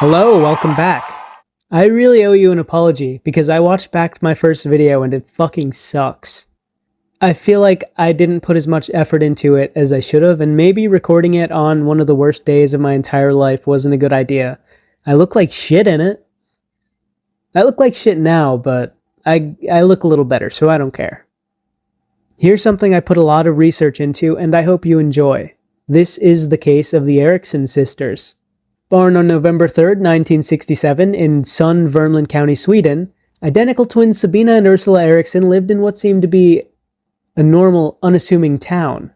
Hello, welcome back. I really owe you an apology because I watched back my first video and it fucking sucks. I feel like I didn't put as much effort into it as I should have, and maybe recording it on one of the worst days of my entire life wasn't a good idea. I look like shit in it. I look like shit now, but I look a little better, so I don't care. Here's something I put a lot of research into, and I hope you enjoy. This is the case of the Eriksson sisters. Born on November 3rd, 1967, in Sun, Värmland County, Sweden, identical twins Sabina and Ursula Eriksson lived in what seemed to be a normal, unassuming town,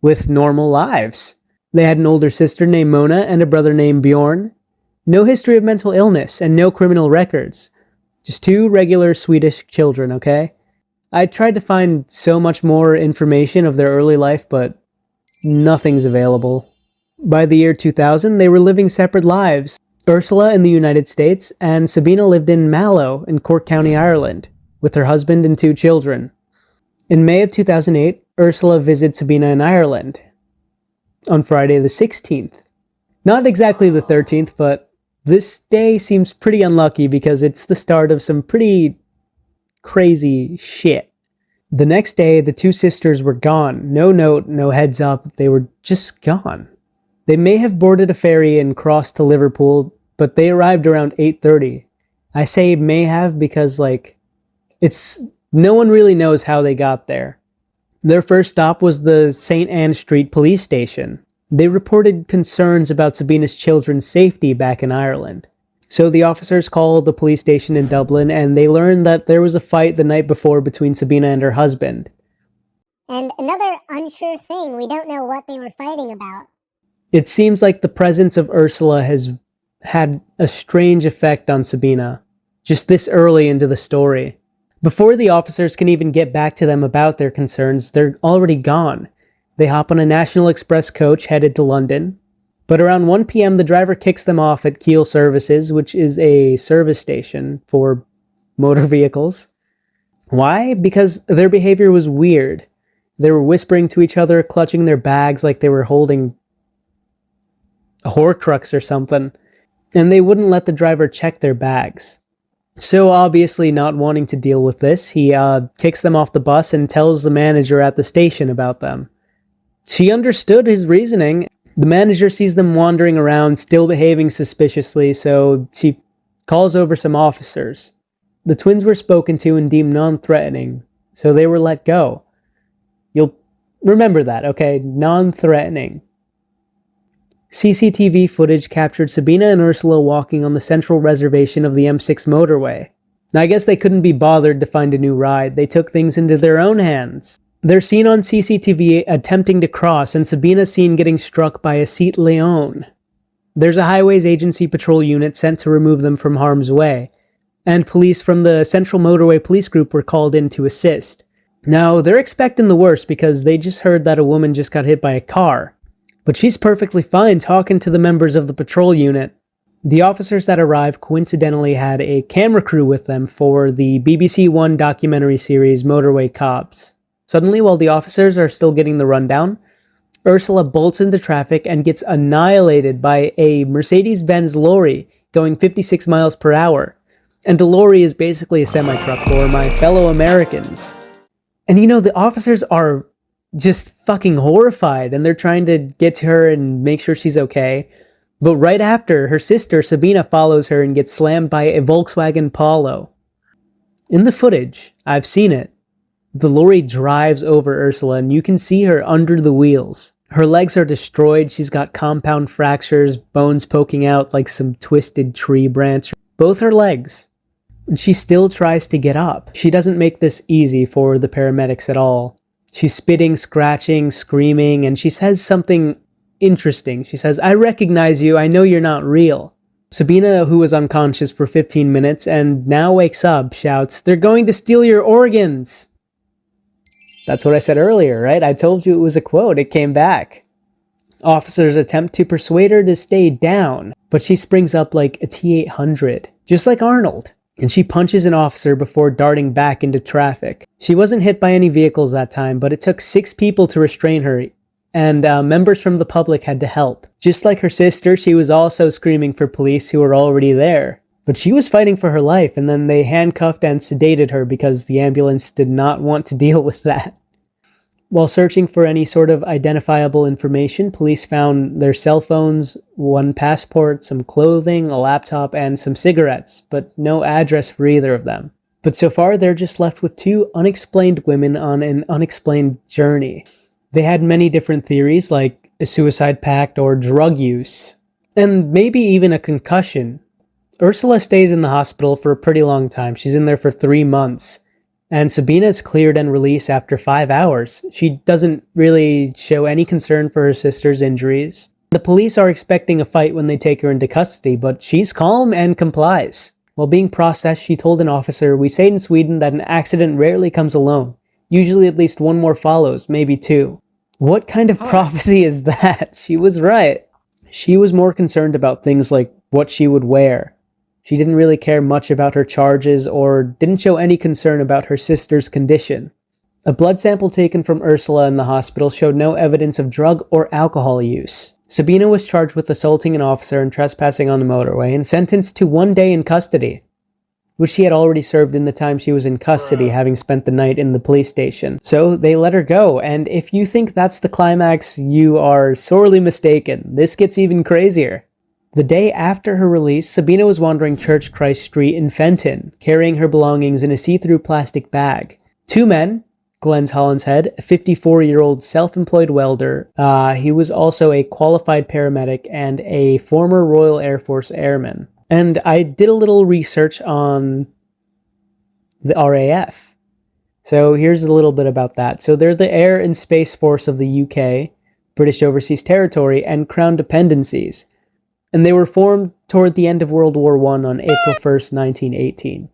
with normal lives. They had an older sister named Mona and a brother named Bjorn. No history of mental illness and no criminal records. Just two regular Swedish children, okay? I tried to find so much more information of their early life, but nothing's available. By the year 2000, they were living separate lives. Ursula in the United States, and Sabina lived in Mallow in Cork County, Ireland, with her husband and two children. In May of 2008, Ursula visited Sabina in Ireland on Friday the 16th. Not exactly the 13th, but this day seems pretty unlucky because it's the start of some pretty crazy shit. The next day, the two sisters were gone. No note, no heads up, they were just gone. They may have boarded a ferry and crossed to Liverpool, but they arrived around 8:30. I say may have because, no one really knows how they got there. Their first stop was the St. Anne Street police station. They reported concerns about Sabina's children's safety back in Ireland. So the officers called the police station in Dublin, and they learned that there was a fight the night before between Sabina and her husband. And another unsure thing, we don't know what they were fighting about. It seems like the presence of Ursula has had a strange effect on Sabina, just this early into the story. Before the officers can even get back to them about their concerns, they're already gone. They hop on a National Express coach headed to London, but around 1 p.m. the driver kicks them off at Kiel Services, which is a service station for motor vehicles. Why? Because their behavior was weird. They were whispering to each other, clutching their bags like they were holding a Horcrux or something, and they wouldn't let the driver check their bags. So obviously not wanting to deal with this, he kicks them off the bus and tells the manager at the station about them. She understood his reasoning. The manager sees them wandering around, still behaving suspiciously, so she calls over some officers. The twins were spoken to and deemed non-threatening, so they were let go. You'll remember that, okay? Non-threatening. CCTV footage captured Sabina and Ursula walking on the central reservation of the M6 motorway. I guess they couldn't be bothered to find a new ride. They took things into their own hands. They're seen on CCTV attempting to cross, and Sabina's seen getting struck by a Seat Leon. There's a Highways Agency patrol unit sent to remove them from harm's way, and police from the Central Motorway Police Group were called in to assist. Now, they're expecting the worst because they just heard that a woman just got hit by a car. But she's perfectly fine talking to the members of the patrol unit. The officers that arrived coincidentally had a camera crew with them for the BBC One documentary series Motorway Cops. Suddenly, while the officers are still getting the rundown, Ursula bolts into traffic and gets annihilated by a Mercedes-Benz lorry going 56 miles per hour. And the lorry is basically a semi-truck for my fellow Americans. And the officers are just fucking horrified, and they're trying to get to her and make sure she's okay. But right after, her sister Sabina follows her and gets slammed by a Volkswagen Polo. In the footage, I've seen it, the lorry drives over Ursula and you can see her under the wheels. Her legs are destroyed, she's got compound fractures, bones poking out like some twisted tree branch. Both her legs. And she still tries to get up. She doesn't make this easy for the paramedics at all. She's spitting, scratching, screaming, and she says something interesting. She says, "I recognize you, I know you're not real." Sabina, who was unconscious for 15 minutes and now wakes up, shouts, "They're going to steal your organs!" That's what I said earlier, right? I told you it was a quote, it came back. Officers attempt to persuade her to stay down, but she springs up like a T-800, just like Arnold. And she punches an officer before darting back into traffic. She wasn't hit by any vehicles that time, but it took 6 people to restrain her, and members from the public had to help. Just like her sister, she was also screaming for police who were already there. But she was fighting for her life, and then they handcuffed and sedated her because the ambulance did not want to deal with that. While searching for any sort of identifiable information, police found their cell phones, one passport, some clothing, a laptop, and some cigarettes, but no address for either of them. But so far, they're just left with two unexplained women on an unexplained journey. They had many different theories, like a suicide pact or drug use, and maybe even a concussion. Ursula stays in the hospital for a pretty long time. She's in there for 3 months. And Sabina is cleared and released after 5 hours. She doesn't really show any concern for her sister's injuries. The police are expecting a fight when they take her into custody, but she's calm and complies. While being processed, she told an officer, "We say in Sweden that an accident rarely comes alone. Usually at least one more follows, maybe two." What kind of prophecy is that? She was right. She was more concerned about things like what she would wear. She didn't really care much about her charges or didn't show any concern about her sister's condition. A blood sample taken from Ursula in the hospital showed no evidence of drug or alcohol use. Sabina was charged with assaulting an officer and trespassing on the motorway and sentenced to 1 day in custody, which she had already served in the time she was in custody, having spent the night in the police station. So they let her go, and if you think that's the climax, you are sorely mistaken. This gets even crazier. The day after her release, Sabina was wandering Church Christ Street in Fenton, carrying her belongings in a see-through plastic bag. Two men, Glenn's Hollinshead, a 54-year-old self-employed welder, he was also a qualified paramedic and a former Royal Air Force airman. And I did a little research on the RAF. So here's a little bit about that. So they're the Air and Space Force of the UK, British Overseas Territory, and Crown Dependencies. And they were formed toward the end of World War I on April 1st, 1918.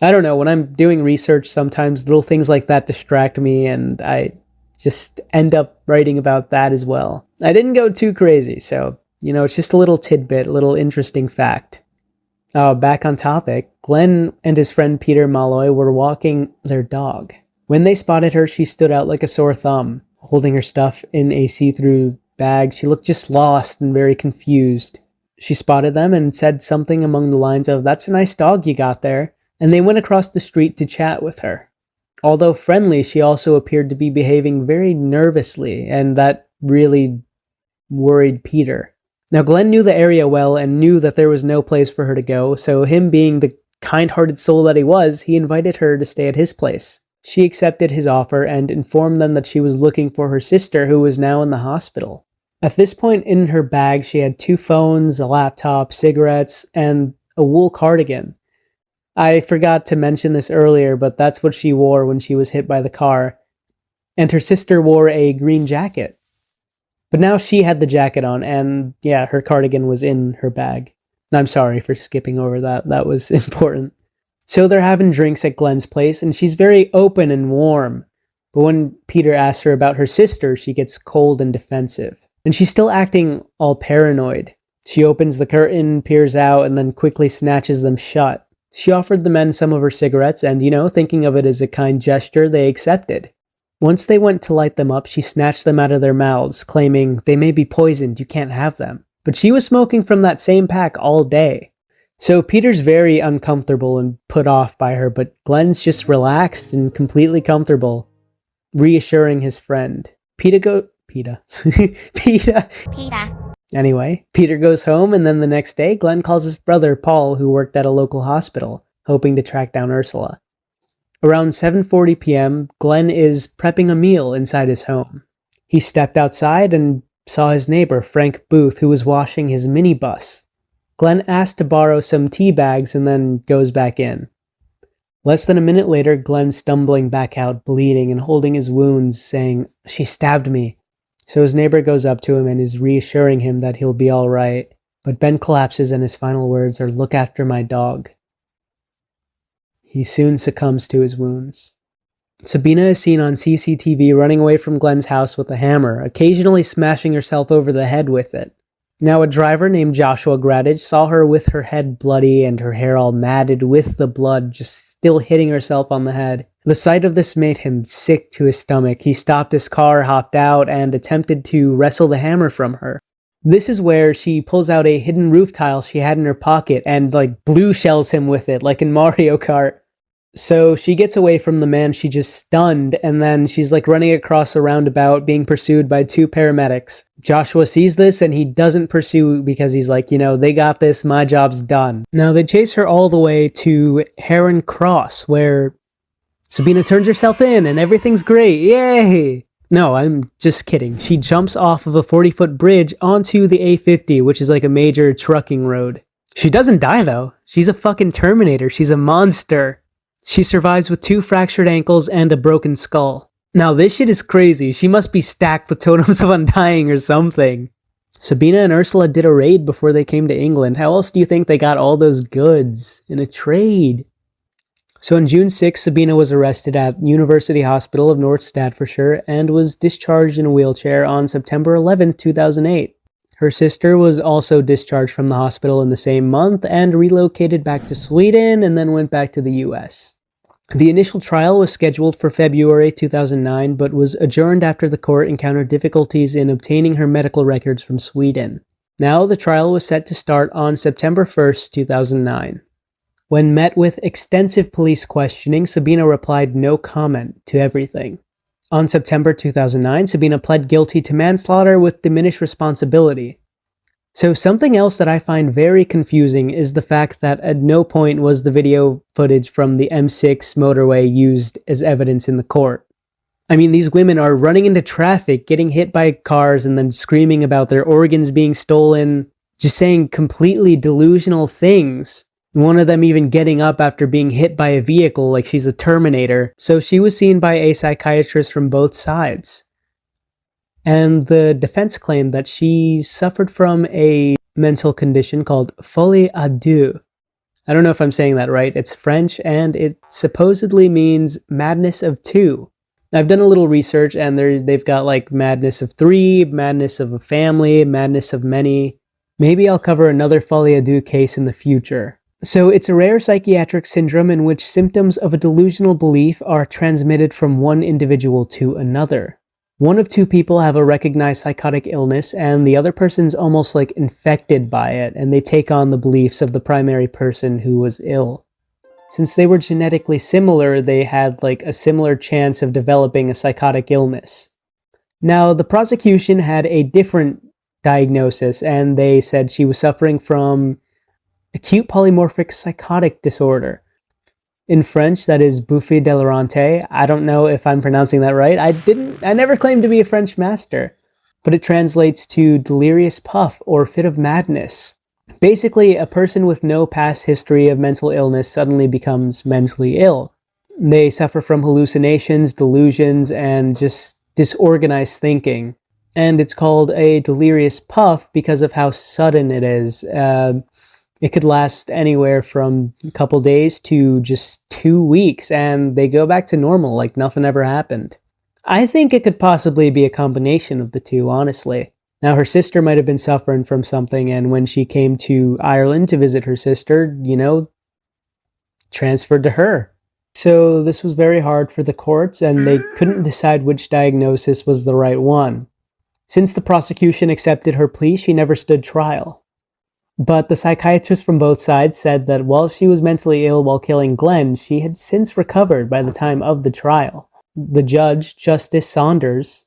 I don't know, when I'm doing research, sometimes little things like that distract me, and I just end up writing about that as well. I didn't go too crazy, so, it's just a little tidbit, a little interesting fact. Back on topic, Glenn and his friend Peter Malloy were walking their dog. When they spotted her, she stood out like a sore thumb, holding her stuff in a see-through bag. She looked just lost and very confused. She spotted them and said something along the lines of, "That's a nice dog you got there," and they went across the street to chat with her. Although friendly, she also appeared to be behaving very nervously, and that really worried Peter. Now, Glenn knew the area well and knew that there was no place for her to go, so him being the kind-hearted soul that he was, he invited her to stay at his place. She accepted his offer and informed them that she was looking for her sister, who was now in the hospital. At this point in her bag, she had 2 phones, a laptop, cigarettes, and a wool cardigan. I forgot to mention this earlier, but that's what she wore when she was hit by the car. And her sister wore a green jacket. But now she had the jacket on, and yeah, her cardigan was in her bag. I'm sorry for skipping over that. That was important. So they're having drinks at Glenn's place, and she's very open and warm. But when Peter asks her about her sister, she gets cold and defensive. And she's still acting all paranoid. She opens the curtain, peers out, and then quickly snatches them shut. She offered the men some of her cigarettes, and, thinking of it as a kind gesture, they accepted. Once they went to light them up, she snatched them out of their mouths, claiming, "They may be poisoned, you can't have them." But she was smoking from that same pack all day. So Peter's very uncomfortable and put off by her, but Glenn's just relaxed and completely comfortable, reassuring his friend. Peter. Anyway, Peter goes home, and then the next day, Glenn calls his brother, Paul, who worked at a local hospital, hoping to track down Ursula. Around 7:40 p.m., Glenn is prepping a meal inside his home. He stepped outside and saw his neighbor, Frank Booth, who was washing his minibus. Glenn asked to borrow some tea bags and then goes back in. Less than a minute later, Glenn's stumbling back out, bleeding and holding his wounds, saying, "She stabbed me." So his neighbor goes up to him and is reassuring him that he'll be all right. But Ben collapses and his final words are, "Look after my dog." He soon succumbs to his wounds. Sabina is seen on CCTV running away from Glenn's house with a hammer, occasionally smashing herself over the head with it. Now, a driver named Joshua Gradage saw her with her head bloody and her hair all matted with the blood, just still hitting herself on the head. The sight of this made him sick to his stomach. He stopped his car, hopped out, and attempted to wrestle the hammer from her. This is where she pulls out a hidden roof tile she had in her pocket and, blue shells him with it, like in Mario Kart. So she gets away from the man she just stunned, and then she's running across a roundabout being pursued by 2 paramedics. Joshua sees this and he doesn't pursue because he's they got this, my job's done. Now they chase her all the way to Heron Cross, where Sabina turns herself in and everything's great, yay! No, I'm just kidding. She jumps off of a 40-foot bridge onto the A50, which is a major trucking road. She doesn't die though. She's a fucking Terminator. She's a monster. She survives with 2 fractured ankles and a broken skull. Now this shit is crazy. She must be stacked with totems of undying or something. Sabina and Ursula did a raid before they came to England. How else do you think they got all those goods? In a trade. So on June 6, Sabina was arrested at University Hospital of North Staffordshire and was discharged in a wheelchair on September 11, 2008. Her sister was also discharged from the hospital in the same month and relocated back to Sweden and then went back to the US. The initial trial was scheduled for February 2009 but was adjourned after the court encountered difficulties in obtaining her medical records from Sweden. Now the trial was set to start on September 1st, 2009. When met with extensive police questioning, Sabina replied no comment to everything. On September 2009, Sabina pled guilty to manslaughter with diminished responsibility. So something else that I find very confusing is the fact that at no point was the video footage from the M6 motorway used as evidence in the court. I mean, these women are running into traffic, getting hit by cars, and then screaming about their organs being stolen, just saying completely delusional things. One of them even getting up after being hit by a vehicle like she's a Terminator. So she was seen by a psychiatrist from both sides. And the defense claimed that she suffered from a mental condition called folie à deux. I don't know if I'm saying that right. It's French and it supposedly means madness of 2. I've done a little research and they've got madness of 3, madness of a family, madness of many. Maybe I'll cover another folie à deux case in the future. So it's a rare psychiatric syndrome in which symptoms of a delusional belief are transmitted from one individual to another. One of 2 people have a recognized psychotic illness and the other person's almost infected by it and they take on the beliefs of the primary person who was ill. Since they were genetically similar, they had a similar chance of developing a psychotic illness. Now, the prosecution had a different diagnosis and they said she was suffering from acute polymorphic psychotic disorder. In French, that is bouffée délirante. I don't know if I'm pronouncing that right. I never claimed to be a French master, but it translates to delirious puff or fit of madness. Basically, a person with no past history of mental illness suddenly becomes mentally ill. They suffer from hallucinations, delusions, and just disorganized thinking. And it's called a delirious puff because of how sudden it is. It could last anywhere from a couple days to just 2 weeks, and they go back to normal like nothing ever happened. I think it could possibly be a combination of the 2, honestly. Now, her sister might have been suffering from something, and when she came to Ireland to visit her sister, transferred to her. So this was very hard for the courts, and they couldn't decide which diagnosis was the right one. Since the prosecution accepted her plea, she never stood trial. But the psychiatrist from both sides said that while she was mentally ill while killing Glenn, she had since recovered by the time of the trial. The judge, Justice Saunders.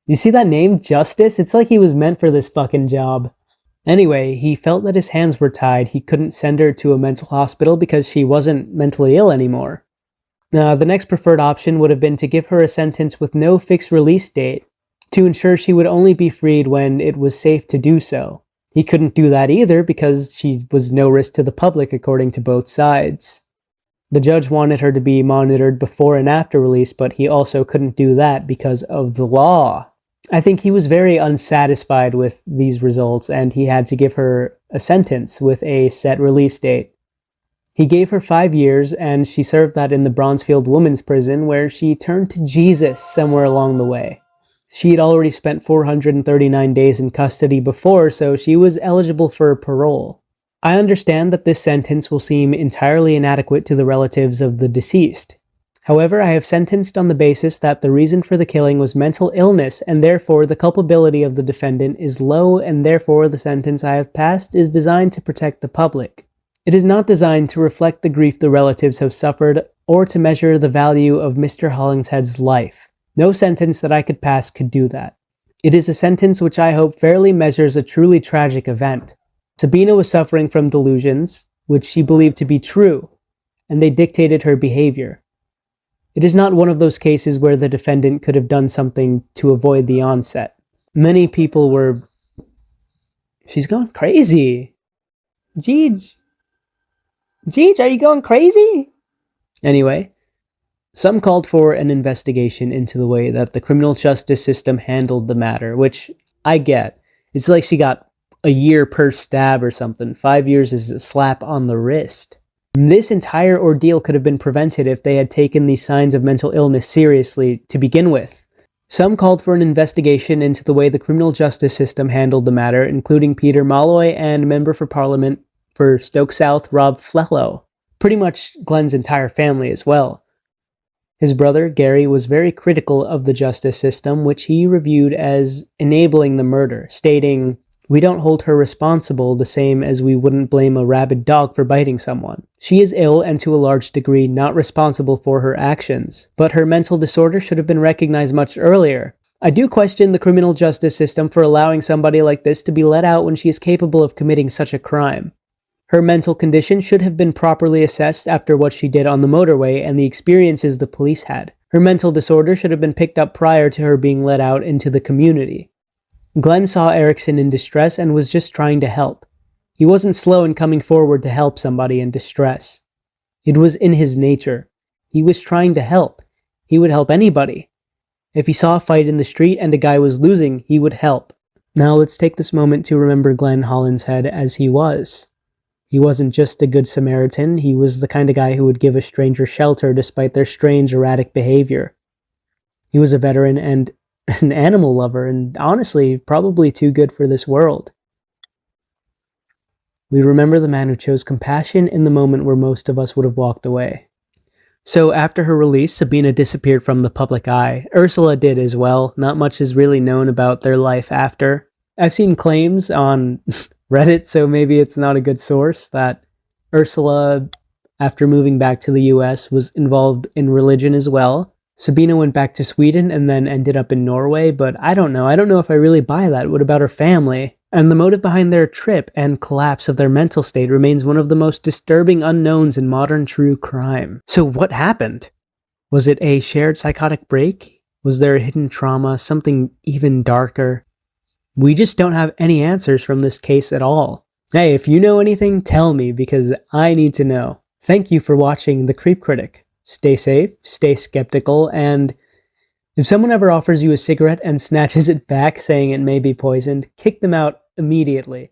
You see that name, Justice? It's like he was meant for this fucking job. Anyway, he felt that his hands were tied. He couldn't send her to a mental hospital because she wasn't mentally ill anymore. Now, the next preferred option would have been to give her a sentence with no fixed release date, to ensure she would only be freed when it was safe to do so. He couldn't do that either because she was no risk to the public according to both sides. The judge wanted her to be monitored before and after release, but he also couldn't do that because of the law. I think he was very unsatisfied with these results and he had to give her a sentence with a set release date. He gave her 5 years and she served that in the Bronzefield Women's Prison where she turned to Jesus somewhere along the way. She had already spent 439 days in custody before, so she was eligible for parole. I understand that this sentence will seem entirely inadequate to the relatives of the deceased. However, I have sentenced on the basis that the reason for the killing was mental illness, and therefore the culpability of the defendant is low, and therefore the sentence I have passed is designed to protect the public. It is not designed to reflect the grief the relatives have suffered, or to measure the value of Mr. Hollingshead's life. No sentence that I could pass could do that. It is a sentence which I hope fairly measures a truly tragic event. Sabina was suffering from delusions, which she believed to be true, and they dictated her behavior. It is not one of those cases where the defendant could have done something to avoid the onset. Many people were... She's going crazy. Jeej, are you going crazy? Anyway, some called for an investigation into the way that the criminal justice system handled the matter, which I get. It's like she got a year per stab or something. 5 years is a slap on the wrist. This entire ordeal could have been prevented if they had taken these signs of mental illness seriously to begin with. Some called for an investigation into the way the criminal justice system handled the matter, including Peter Molloy and Member for Parliament for Stoke South, Rob Flello. Pretty much Glenn's entire family as well. His brother, Gary, was very critical of the justice system, which he reviewed as enabling the murder, stating, "We don't hold her responsible the same as we wouldn't blame a rabid dog for biting someone. She is ill and to a large degree not responsible for her actions, but her mental disorder should have been recognized much earlier. I do question the criminal justice system for allowing somebody like this to be let out when she is capable of committing such a crime. Her mental condition should have been properly assessed after what she did on the motorway and the experiences the police had. Her mental disorder should have been picked up prior to her being let out into the community." Glenn saw Eriksson in distress and was just trying to help. He wasn't slow in coming forward to help somebody in distress. It was in his nature. He was trying to help. He would help anybody. If he saw a fight in the street and a guy was losing, he would help. Now let's take this moment to remember Glenn Hollingshead as he was. He wasn't just a good Samaritan, he was the kind of guy who would give a stranger shelter despite their strange, erratic behavior. He was a veteran and an animal lover, and honestly, probably too good for this world. We remember the man who chose compassion in the moment where most of us would have walked away. So after her release, Sabina disappeared from the public eye. Ursula did as well. Not much is really known about their life after. I've seen claims on Reddit, so maybe it's not a good source, that Ursula, after moving back to the US, was involved in religion as well. Sabina went back to Sweden and then ended up in Norway, but I don't know. I don't know if I really buy that. What about her family? And the motive behind their trip and collapse of their mental state remains one of the most disturbing unknowns in modern true crime. So what happened? Was it a shared psychotic break? Was there a hidden trauma, something even darker? We just don't have any answers from this case at all. Hey, if you know anything, tell me, because I need to know. Thank you for watching The Creep Critic. Stay safe, stay skeptical, and if someone ever offers you a cigarette and snatches it back saying it may be poisoned, kick them out immediately.